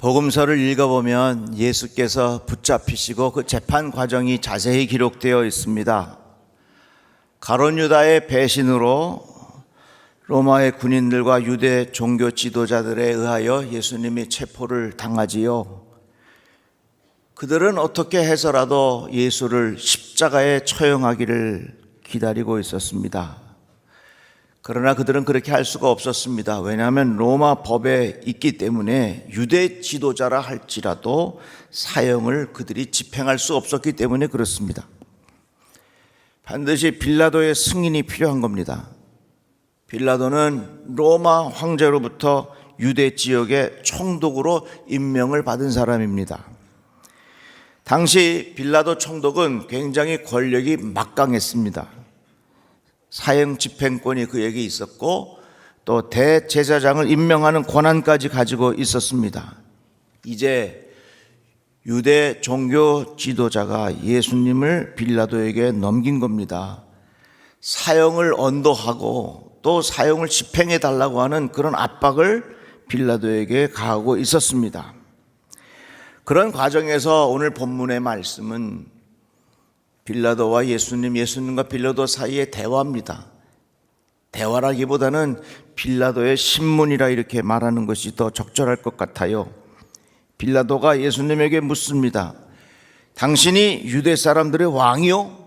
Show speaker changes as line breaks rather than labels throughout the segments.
복음서를 읽어보면 예수께서 붙잡히시고 그 재판 과정이 자세히 기록되어 있습니다. 가룟 유다의 배신으로 로마의 군인들과 유대 종교 지도자들에 의하여 예수님이 체포를 당하지요. 그들은 어떻게 해서라도 예수를 십자가에 처형하기를 기다리고 있었습니다. 그러나 그들은 그렇게 할 수가 없었습니다. 왜냐하면 로마 법에 있기 때문에 유대 지도자라 할지라도 사형을 그들이 집행할 수 없었기 때문에 그렇습니다. 반드시 빌라도의 승인이 필요한 겁니다. 빌라도는 로마 황제로부터 유대 지역의 총독으로 임명을 받은 사람입니다. 당시 빌라도 총독은 굉장히 권력이 막강했습니다. 사형 집행권이 그에게 있었고 또 대제사장을 임명하는 권한까지 가지고 있었습니다. 이제 유대 종교 지도자가 예수님을 빌라도에게 넘긴 겁니다. 사형을 언도하고 또 사형을 집행해 달라고 하는 그런 압박을 빌라도에게 가하고 있었습니다. 그런 과정에서 오늘 본문의 말씀은 빌라도와 예수님과 빌라도 사이의 대화입니다. 대화라기보다는 빌라도의 신문이라 이렇게 말하는 것이 더 적절할 것 같아요. 빌라도가 예수님에게 묻습니다. 당신이 유대 사람들의 왕이요?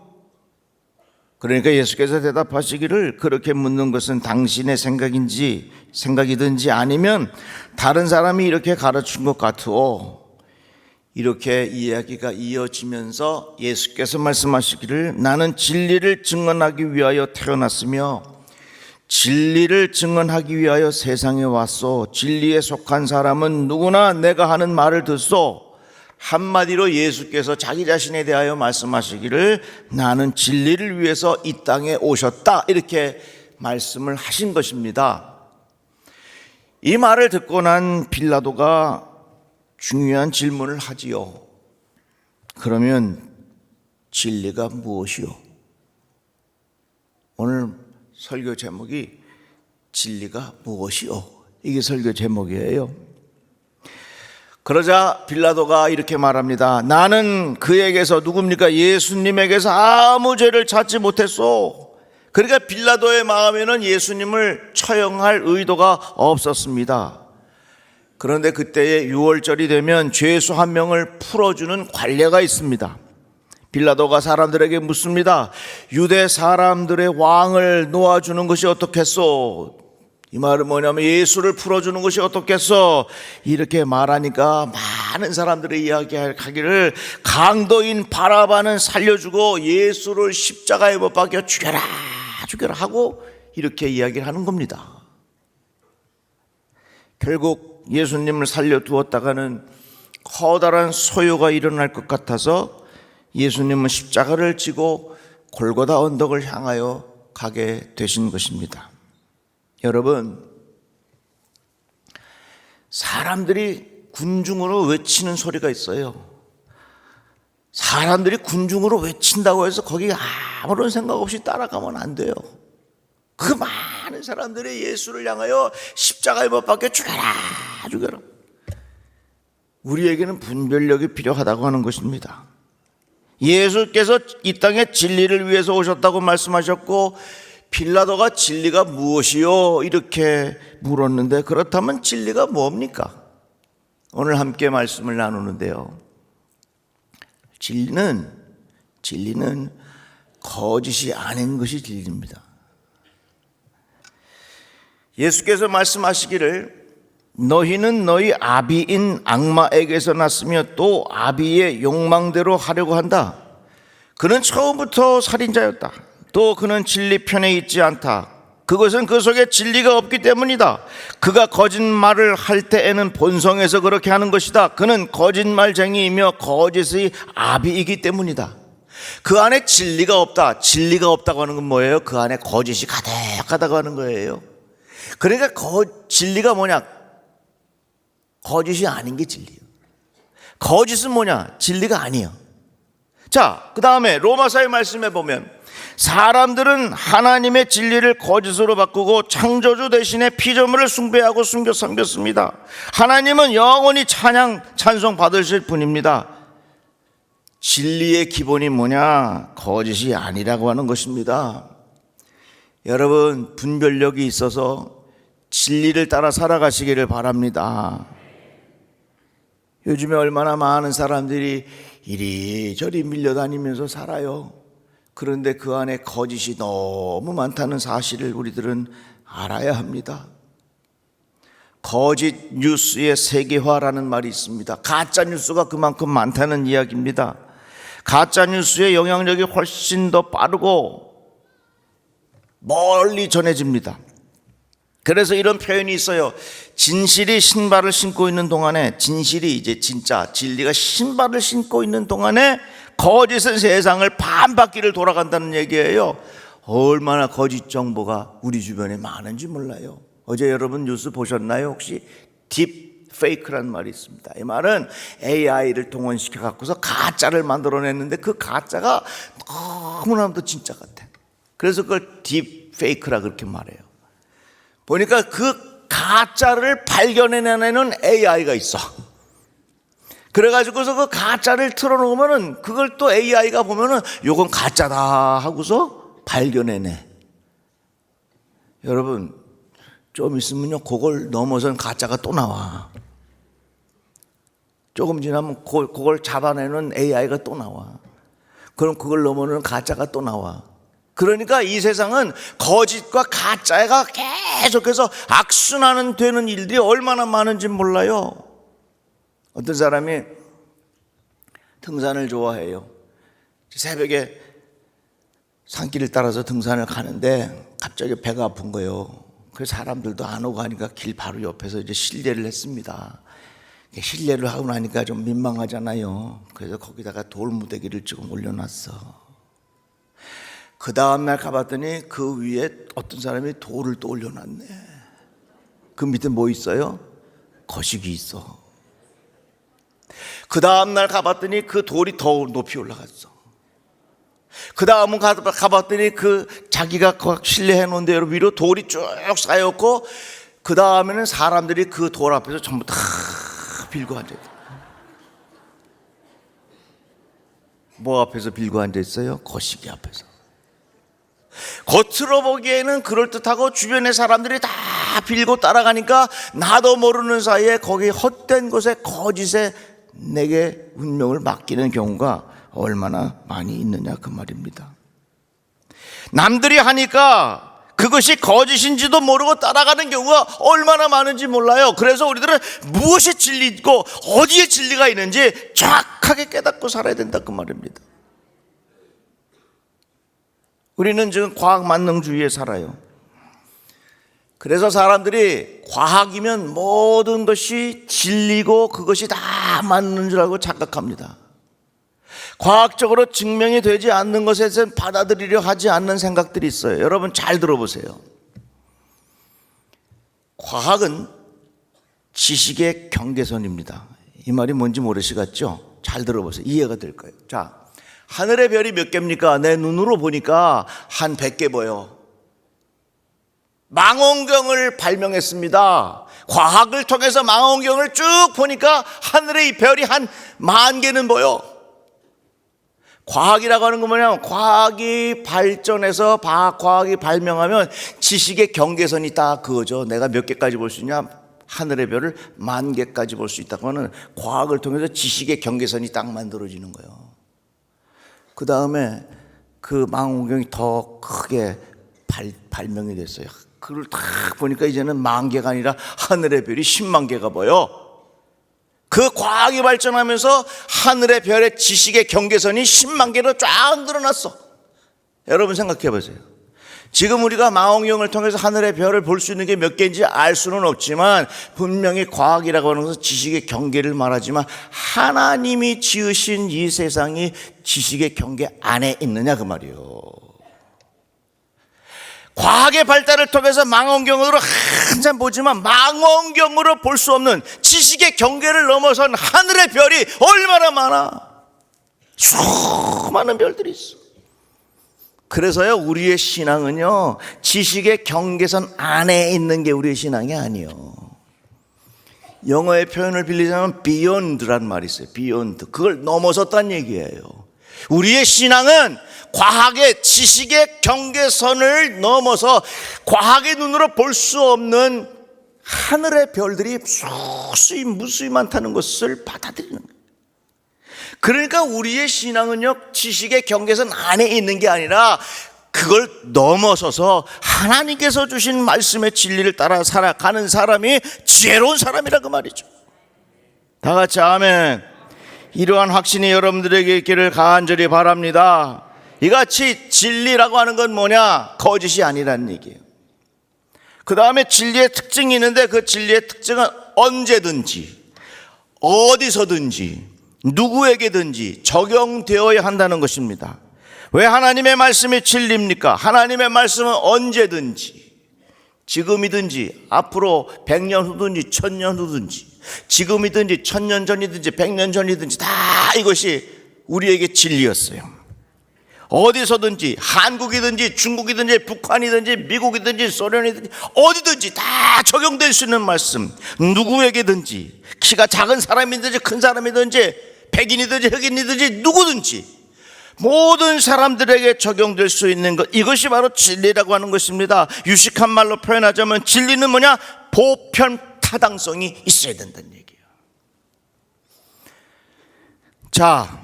그러니까 예수께서 대답하시기를 그렇게 묻는 것은 당신의 생각이든지 아니면 다른 사람이 이렇게 가르친 것 같으오. 이렇게 이야기가 이어지면서 예수께서 말씀하시기를 나는 진리를 증언하기 위하여 태어났으며 진리를 증언하기 위하여 세상에 왔소. 진리에 속한 사람은 누구나 내가 하는 말을 듣소. 한마디로 예수께서 자기 자신에 대하여 말씀하시기를 나는 진리를 위해서 이 땅에 오셨다 이렇게 말씀을 하신 것입니다. 이 말을 듣고 난 빌라도가 중요한 질문을 하지요. 그러면 진리가 무엇이요? 오늘 설교 제목이 진리가 무엇이요? 이게 설교 제목이에요. 그러자 빌라도가 이렇게 말합니다. 나는 그에게서 누굽니까? 예수님에게서 아무 죄를 찾지 못했소. 그러니까 빌라도의 마음에는 예수님을 처형할 의도가 없었습니다. 그런데 그때의 6월절이 되면 죄수 한 명을 풀어주는 관례가 있습니다. 빌라도가 사람들에게 묻습니다. 유대 사람들의 왕을 놓아주는 것이 어떻겠소? 이 말은 뭐냐면 예수를 풀어주는 것이 어떻겠소? 이렇게 말하니까 많은 사람들이 이야기하기를 강도인 바라바는 살려주고 예수를 십자가에 못 박여 죽여라 하고 이렇게 이야기를 하는 겁니다. 결국 예수님을 살려두었다가는 커다란 소요가 일어날 것 같아서 예수님은 십자가를 지고 골고다 언덕을 향하여 가게 되신 것입니다. 여러분, 사람들이 군중으로 외치는 소리가 있어요. 사람들이 군중으로 외친다고 해서 거기 아무런 생각 없이 따라가면 안 돼요. 그 많은 사람들이 예수를 향하여 십자가에 못 박혀 죽여라. 우리에게는 분별력이 필요하다고 하는 것입니다. 예수께서 이 땅에 진리를 위해서 오셨다고 말씀하셨고 빌라도가 진리가 무엇이요? 이렇게 물었는데 그렇다면 진리가 뭡니까? 오늘 함께 말씀을 나누는데요. 진리는 거짓이 아닌 것이 진리입니다. 예수께서 말씀하시기를 너희는 너희 아비인 악마에게서 났으며 또 아비의 욕망대로 하려고 한다. 그는 처음부터 살인자였다. 또 그는 진리 편에 있지 않다. 그것은 그 속에 진리가 없기 때문이다. 그가 거짓말을 할 때에는 본성에서 그렇게 하는 것이다. 그는 거짓말쟁이이며 거짓의 아비이기 때문이다. 그 안에 진리가 없다. 진리가 없다고 하는 건 뭐예요? 그 안에 거짓이 가득하다고 하는 거예요. 그러니까 진리가 뭐냐? 거짓이 아닌 게 진리예요. 거짓은 뭐냐? 진리가 아니에요. 자, 그 다음에 로마서의 말씀에 보면 사람들은 하나님의 진리를 거짓으로 바꾸고 창조주 대신에 피조물을 숭배하고 섬겼습니다. 하나님은 영원히 찬송 받으실 분입니다. 진리의 기본이 뭐냐? 거짓이 아니라고 하는 것입니다. 여러분, 분별력이 있어서 진리를 따라 살아가시기를 바랍니다. 요즘에 얼마나 많은 사람들이 이리저리 밀려다니면서 살아요. 그런데 그 안에 거짓이 너무 많다는 사실을 우리들은 알아야 합니다. 거짓 뉴스의 세계화라는 말이 있습니다. 가짜 뉴스가 그만큼 많다는 이야기입니다. 가짜 뉴스의 영향력이 훨씬 더 빠르고 멀리 전해집니다. 그래서 이런 표현이 있어요. 진실이 신발을 신고 있는 동안에, 진실이 이제 진짜 진리가 신발을 신고 있는 동안에 거짓은 세상을 반바퀴를 돌아간다는 얘기예요. 얼마나 거짓 정보가 우리 주변에 많은지 몰라요. 어제 여러분 뉴스 보셨나요? 혹시 딥 페이크라는 말이 있습니다. 이 말은 AI를 동원시켜 갖고서 가짜를 만들어냈는데 그 가짜가 너무나도 진짜 같아. 그래서 그걸 딥 페이크라 그렇게 말해요. 보니까 그 가짜를 발견해내는 AI가 있어. 그래가지고서 그 가짜를 틀어놓으면은 그걸 또 AI가 보면은 요건 가짜다 하고서 발견해내. 여러분, 좀 있으면요, 그걸 넘어선 가짜가 또 나와. 조금 지나면 그걸 잡아내는 AI가 또 나와. 그럼 그걸 넘어는 가짜가 또 나와. 그러니까 이 세상은 거짓과 가짜가 계속해서 악순환은 되는 일들이 얼마나 많은지 몰라요. 어떤 사람이 등산을 좋아해요. 새벽에 산길을 따라서 등산을 가는데 갑자기 배가 아픈 거예요. 그래서 사람들도 안 오고 하니까 길 바로 옆에서 이제 실례를 했습니다. 실례를 하고 나니까 좀 민망하잖아요. 그래서 거기다가 돌무대기를 조금 올려놨어. 그 다음날 가봤더니 그 위에 어떤 사람이 돌을 또 올려놨네. 그 밑에 뭐 있어요? 거식이 있어. 그 다음날 가봤더니 그 돌이 더 높이 올라갔어. 그 다음은 가봤더니 그 자기가 실내해 놓은 대로 위로 돌이 쭉 쌓였고, 그 다음에는 사람들이 그 돌 앞에서 전부 다 빌고 앉아있다. 뭐 앞에서 빌고 앉아있어요? 거시기 앞에서. 겉으로 보기에는 그럴듯하고 주변의 사람들이 다 빌고 따라가니까 나도 모르는 사이에 거기 헛된 곳에 거짓에 내게 운명을 맡기는 경우가 얼마나 많이 있느냐 그 말입니다. 남들이 하니까 그것이 거짓인지도 모르고 따라가는 경우가 얼마나 많은지 몰라요. 그래서 우리들은 무엇이 진리고 어디에 진리가 있는지 정확하게 깨닫고 살아야 된다 그 말입니다. 우리는 지금 과학 만능주의에 살아요. 그래서 사람들이 과학이면 모든 것이 진리고 그것이 다 맞는 줄 알고 착각합니다. 과학적으로 증명이 되지 않는 것에 대해서는 받아들이려 하지 않는 생각들이 있어요. 여러분 잘 들어보세요. 과학은 지식의 경계선입니다. 이 말이 뭔지 모르시겠죠? 잘 들어보세요. 이해가 될 거예요. 자, 하늘의 별이 몇 개입니까? 내 눈으로 보니까 한 100개 보여. 망원경을 발명했습니다. 과학을 통해서 망원경을 쭉 보니까 하늘의 이 별이 한 10,000개는 보여. 과학이라고 하는 건 뭐냐면 과학이 발전해서 과학이 발명하면 지식의 경계선이 딱 그거죠. 내가 몇 개까지 볼 수 있냐? 하늘의 별을 10,000개까지 볼 수 있다고 하는 과학을 통해서 지식의 경계선이 딱 만들어지는 거예요. 그 다음에 그 망원경이 더 크게 발명이 됐어요. 그걸 딱 보니까 이제는 10,000개가 아니라 하늘의 별이 10만 개가 보여. 그 과학이 발전하면서 하늘의 별의 지식의 경계선이 10만 개로 쫙 늘어났어. 여러분 생각해 보세요. 지금 우리가 망원경을 통해서 하늘의 별을 볼 수 있는 게 몇 개인지 알 수는 없지만 분명히 과학이라고 하는 것은 지식의 경계를 말하지만 하나님이 지으신 이 세상이 지식의 경계 안에 있느냐 그 말이에요. 과학의 발달을 통해서 망원경으로 한참 보지만 망원경으로 볼 수 없는 지식의 경계를 넘어선 하늘의 별이 얼마나 많아. 수많은 별들이 있어. 그래서요, 우리의 신앙은요, 지식의 경계선 안에 있는 게 우리의 신앙이 아니에요. 영어의 표현을 빌리자면 beyond라는 말이 있어요. beyond. 그걸 넘어섰다는 얘기예요. 우리의 신앙은 과학의 지식의 경계선을 넘어서 과학의 눈으로 볼 수 없는 하늘의 별들이 무수히 많다는 것을 받아들이는 거예요. 그러니까 우리의 신앙은요, 지식의 경계선 안에 있는 게 아니라 그걸 넘어서서 하나님께서 주신 말씀의 진리를 따라 살아가는 사람이 지혜로운 사람이라 그 말이죠. 다 같이 아멘. 이러한 확신이 여러분들에게 있기를 간절히 바랍니다. 이같이 진리라고 하는 건 뭐냐? 거짓이 아니라는 얘기예요. 그 다음에 진리의 특징이 있는데 그 진리의 특징은 언제든지 어디서든지 누구에게든지 적용되어야 한다는 것입니다. 왜 하나님의 말씀이 진리입니까? 하나님의 말씀은 언제든지, 지금이든지 앞으로 100년 후든지 1000년 후든지, 지금이든지 1000년 전이든지 100년 전이든지 다 이것이 우리에게 진리였어요. 어디서든지, 한국이든지 중국이든지 북한이든지 미국이든지 소련이든지 어디든지 다 적용될 수 있는 말씀. 누구에게든지, 키가 작은 사람이든지 큰 사람이든지 백인이든지 흑인이든지 누구든지 모든 사람들에게 적용될 수 있는 것, 이것이 바로 진리라고 하는 것입니다. 유식한 말로 표현하자면 진리는 뭐냐? 보편타당성이 있어야 된다는 얘기예요. 자,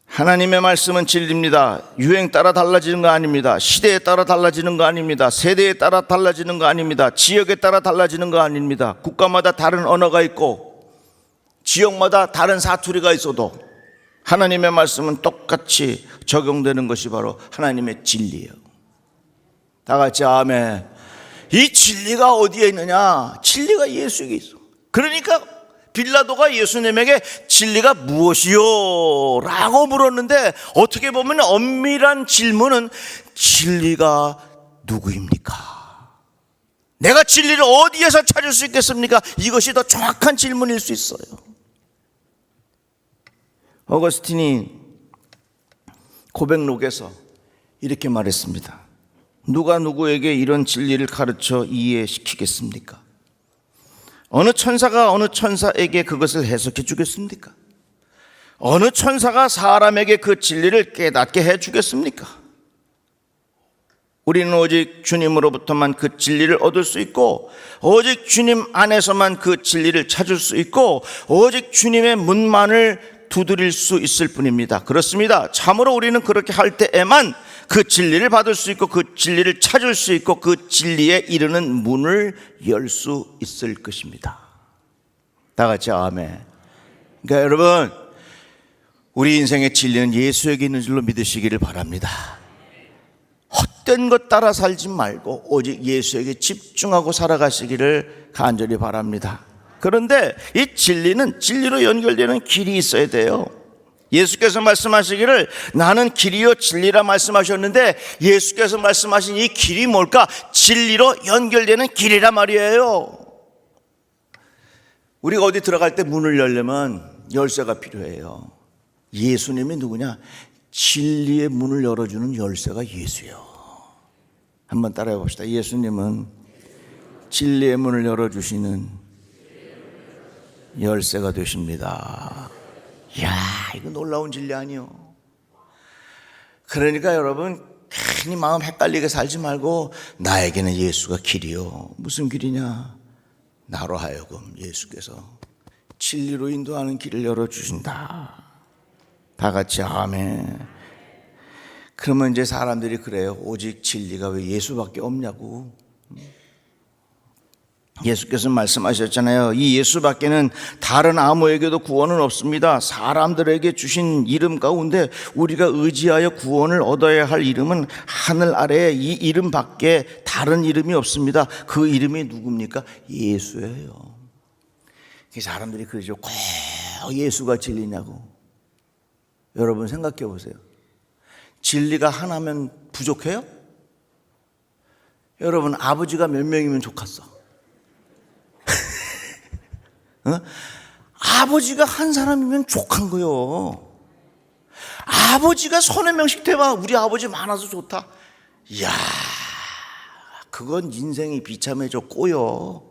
하나님의 말씀은 진리입니다. 유행 따라 달라지는 거 아닙니다. 시대에 따라 달라지는 거 아닙니다. 세대에 따라 달라지는 거 아닙니다. 지역에 따라 달라지는 거 아닙니다. 국가마다 다른 언어가 있고 지역마다 다른 사투리가 있어도 하나님의 말씀은 똑같이 적용되는 것이 바로 하나님의 진리예요. 다 같이 아멘. 이 진리가 어디에 있느냐? 진리가 예수에게 있어. 그러니까 빌라도가 예수님에게 진리가 무엇이요? 라고 물었는데 어떻게 보면 엄밀한 질문은 진리가 누구입니까? 내가 진리를 어디에서 찾을 수 있겠습니까? 이것이 더 정확한 질문일 수 있어요. 어거스틴이 고백록에서 이렇게 말했습니다. 누가 누구에게 이런 진리를 가르쳐 이해시키겠습니까? 어느 천사가 어느 천사에게 그것을 해석해 주겠습니까? 어느 천사가 사람에게 그 진리를 깨닫게 해 주겠습니까? 우리는 오직 주님으로부터만 그 진리를 얻을 수 있고 오직 주님 안에서만 그 진리를 찾을 수 있고 오직 주님의 문만을 두드릴 수 있을 뿐입니다. 그렇습니다. 참으로 우리는 그렇게 할 때에만 그 진리를 받을 수 있고 그 진리를 찾을 수 있고 그 진리에 이르는 문을 열 수 있을 것입니다. 다 같이 아멘. 그러니까 여러분, 우리 인생의 진리는 예수에게 있는 줄로 믿으시기를 바랍니다. 헛된 것 따라 살지 말고 오직 예수에게 집중하고 살아가시기를 간절히 바랍니다. 그런데 이 진리는 진리로 연결되는 길이 있어야 돼요. 예수께서 말씀하시기를 나는 길이요 진리라 말씀하셨는데 예수께서 말씀하신 이 길이 뭘까? 진리로 연결되는 길이란 말이에요. 우리가 어디 들어갈 때 문을 열려면 열쇠가 필요해요. 예수님이 누구냐? 진리의 문을 열어주는 열쇠가 예수예요. 한번 따라해 봅시다. 예수님은 진리의 문을 열어주시는 열쇠가 되십니다. 이야, 이거 놀라운 진리 아니요? 그러니까 여러분 괜히 마음 헷갈리게 살지 말고 나에게는 예수가 길이요. 무슨 길이냐? 나로 하여금 예수께서 진리로 인도하는 길을 열어주신다. 다 같이 아멘. 그러면 이제 사람들이 그래요. 오직 진리가 왜 예수밖에 없냐고. 예수께서 말씀하셨잖아요. 이 예수밖에는 다른 아무에게도 구원은 없습니다. 사람들에게 주신 이름 가운데 우리가 의지하여 구원을 얻어야 할 이름은 하늘 아래에 이 이름밖에 다른 이름이 없습니다. 그 이름이 누굽니까? 예수예요. 사람들이 그러죠. 꼭 예수가 진리냐고. 여러분 생각해 보세요. 진리가 하나면 부족해요? 여러분 아버지가 몇 명이면 좋겠어? 아버지가 한 사람이면 족한 거요. 아버지가 손에 명식 대봐. 우리 아버지 많아서 좋다. 이야, 그건 인생이 비참해져 꼬여.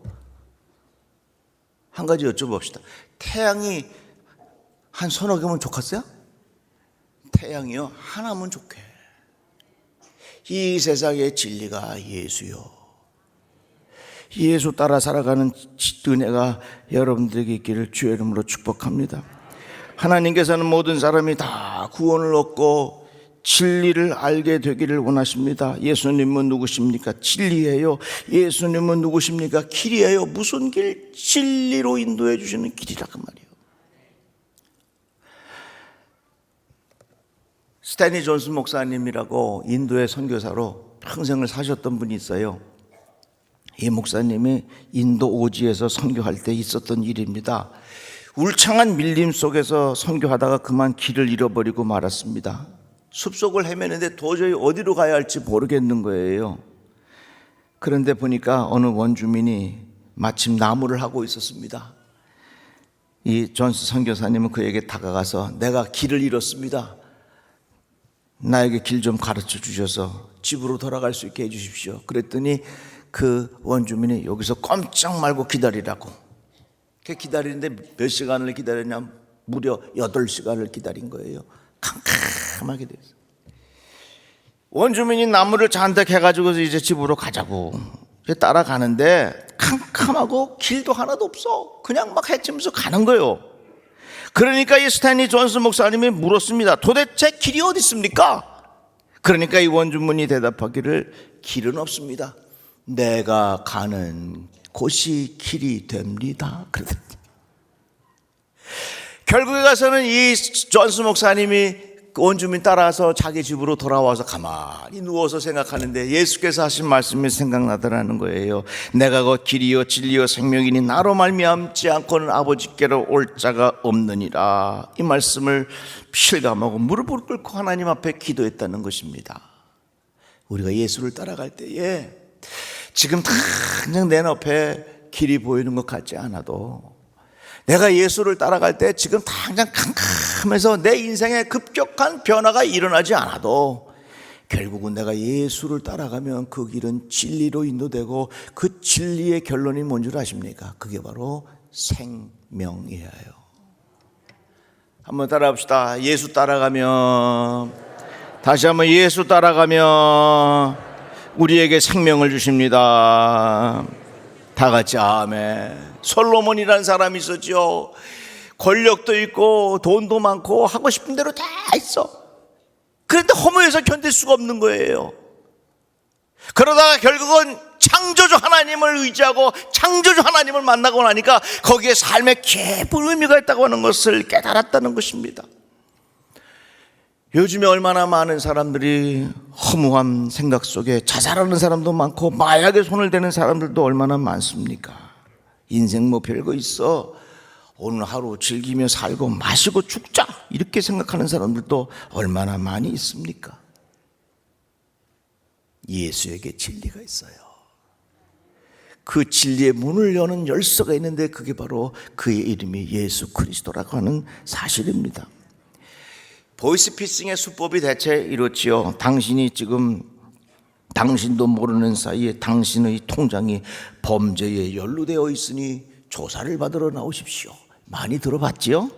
한 가지 여쭤봅시다. 태양이 한 서너 개면 좋겠어요? 태양이요? 하나면 좋게. 이 세상의 진리가 예수요. 예수 따라 살아가는 은혜가 여러분들에게 있기를 주의 이름으로 축복합니다. 하나님께서는 모든 사람이 다 구원을 얻고 진리를 알게 되기를 원하십니다. 예수님은 누구십니까? 진리예요. 예수님은 누구십니까? 길이에요. 무슨 길? 진리로 인도해 주시는 길이라고 말이에요. 스탠리 존슨 목사님이라고 인도의 선교사로 평생을 사셨던 분이 있어요. 이 목사님이 인도 오지에서 선교할 때 있었던 일입니다. 울창한 밀림 속에서 선교하다가 그만 길을 잃어버리고 말았습니다. 숲속을 헤매는데 도저히 어디로 가야 할지 모르겠는 거예요. 그런데 보니까 어느 원주민이 마침 나무를 하고 있었습니다. 이 존스 선교사님은 그에게 다가가서 내가 길을 잃었습니다. 나에게 길 좀 가르쳐 주셔서 집으로 돌아갈 수 있게 해 주십시오. 그랬더니 그 원주민이 여기서 꼼짝 말고 기다리라고. 기다리는데 몇 시간을 기다렸냐? 무려 8시간을 기다린 거예요. 캄캄하게 돼서 원주민이 나무를 잔뜩 해가지고 이제 집으로 가자고 따라가는데 캄캄하고 길도 하나도 없어. 그냥 막 헤치면서 가는 거예요. 그러니까 이 스탠리 존슨 목사님이 물었습니다. 도대체 길이 어디 있습니까? 그러니까 이 원주민이 대답하기를 길은 없습니다. 내가 가는 곳이 길이 됩니다. 그러더니 결국에 가서는 이 존슨 목사님이 원주민 따라서 자기 집으로 돌아와서 가만히 누워서 생각하는데 예수께서 하신 말씀이 생각나더라는 거예요. 내가 곧 길이요 진리요 생명이니 나로 말미암지 않고는 아버지께로 올 자가 없느니라. 이 말씀을 실감하고 무릎을 꿇고 하나님 앞에 기도했다는 것입니다. 우리가 예수를 따라갈 때에 지금 당장 내 옆에 길이 보이는 것 같지 않아도 내가 예수를 따라갈 때 지금 당장 캄캄해서 내 인생에 급격한 변화가 일어나지 않아도 결국은 내가 예수를 따라가면 그 길은 진리로 인도되고 그 진리의 결론이 뭔 줄 아십니까? 그게 바로 생명이에요. 한번 따라합시다. 예수 따라가면, 다시 한번 예수 따라가면 우리에게 생명을 주십니다. 다 같이 아멘. 솔로몬이라는 사람이 있었죠. 권력도 있고 돈도 많고 하고 싶은 대로 다 있어. 그런데 허무해서 견딜 수가 없는 거예요. 그러다가 결국은 창조주 하나님을 의지하고 창조주 하나님을 만나고 나니까 거기에 삶에 깊은 의미가 있다고 하는 것을 깨달았다는 것입니다. 요즘에 얼마나 많은 사람들이 허무한 생각 속에 자살하는 사람도 많고 마약에 손을 대는 사람들도 얼마나 많습니까? 인생 뭐 별거 있어, 오늘 하루 즐기며 살고 마시고 죽자, 이렇게 생각하는 사람들도 얼마나 많이 있습니까? 예수에게 진리가 있어요. 그 진리의 문을 여는 열쇠가 있는데 그게 바로 그의 이름이 예수 그리스도라고 하는 사실입니다. 보이스피싱의 수법이 대체 이렇지요. 당신도 모르는 사이에 당신의 통장이 범죄에 연루되어 있으니 조사를 받으러 나오십시오. 많이 들어봤지요?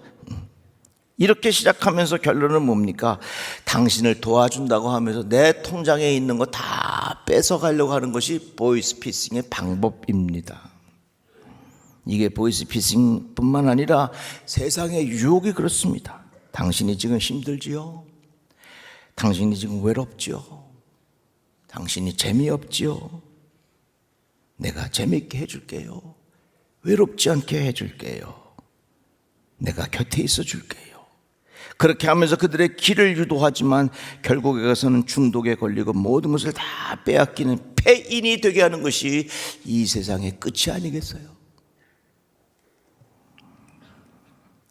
이렇게 시작하면서 결론은 뭡니까? 당신을 도와준다고 하면서 내 통장에 있는 거 다 뺏어가려고 하는 것이 보이스피싱의 방법입니다. 이게 보이스피싱뿐만 아니라 세상의 유혹이 그렇습니다. 당신이 지금 힘들지요? 당신이 지금 외롭지요? 당신이 재미없지요? 내가 재미있게 해줄게요. 외롭지 않게 해줄게요. 내가 곁에 있어 줄게요. 그렇게 하면서 그들의 길을 유도하지만 결국에 가서는 중독에 걸리고 모든 것을 다 빼앗기는 폐인이 되게 하는 것이 이 세상의 끝이 아니겠어요?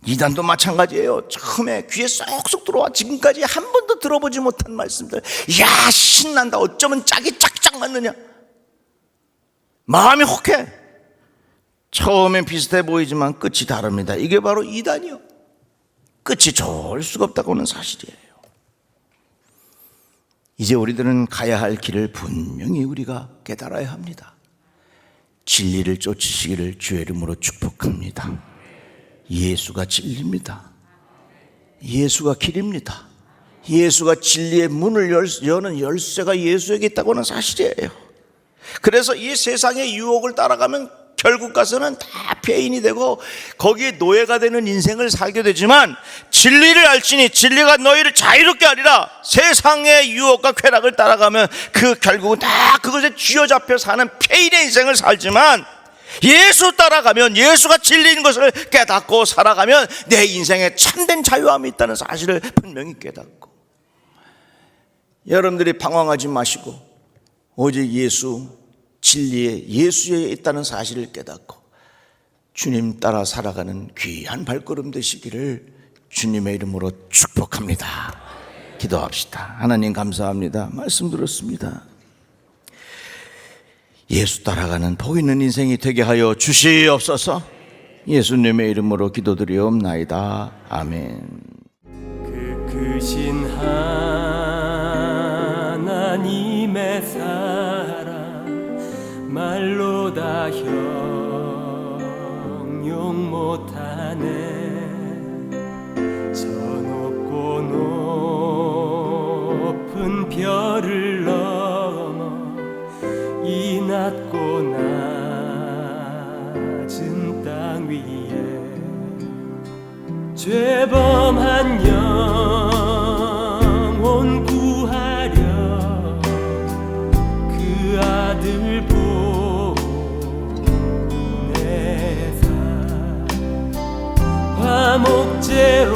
이단도 마찬가지예요. 처음에 귀에 쏙쏙 들어와 지금까지 한 번도 들어보지 못한 말씀들, 야 신난다, 어쩌면 짝이 짝짝 맞느냐, 마음이 혹해. 처음엔 비슷해 보이지만 끝이 다릅니다. 이게 바로 이단이요. 끝이 좋을 수가 없다고 하는 사실이에요. 이제 우리들은 가야 할 길을 분명히 우리가 깨달아야 합니다. 진리를 쫓으시기를 주의 이름으로 축복합니다. 예수가 진리입니다. 예수가 길입니다. 예수가 진리의 문을 여는 열쇠가 예수에게 있다고 하는 사실이에요. 그래서 이 세상의 유혹을 따라가면 결국 가서는 다 폐인이 되고 거기에 노예가 되는 인생을 살게 되지만, 진리를 알지니 진리가 너희를 자유롭게 하리라. 세상의 유혹과 쾌락을 따라가면 결국은 다 그것에 쥐어잡혀 사는 폐인의 인생을 살지만, 예수 따라가면, 예수가 진리인 것을 깨닫고 살아가면 내 인생에 참된 자유함이 있다는 사실을 분명히 깨닫고, 여러분들이 방황하지 마시고 오직 예수, 진리에 예수에 있다는 사실을 깨닫고 주님 따라 살아가는 귀한 발걸음 되시기를 주님의 이름으로 축복합니다. 기도합시다. 하나님 감사합니다. 말씀 들었습니다. 예수 따라가는 복 있는 인생이 되게 하여 주시옵소서. 예수님의 이름으로 기도드리옵나이다. 아멘.
크신 하나님의 사랑 말로 다 형용 못하네. 저 높고 높은 별을 넘어 이 낮고 낮은 땅 위에 죄범한 영혼 구하려 그 아들 보내사 화목제로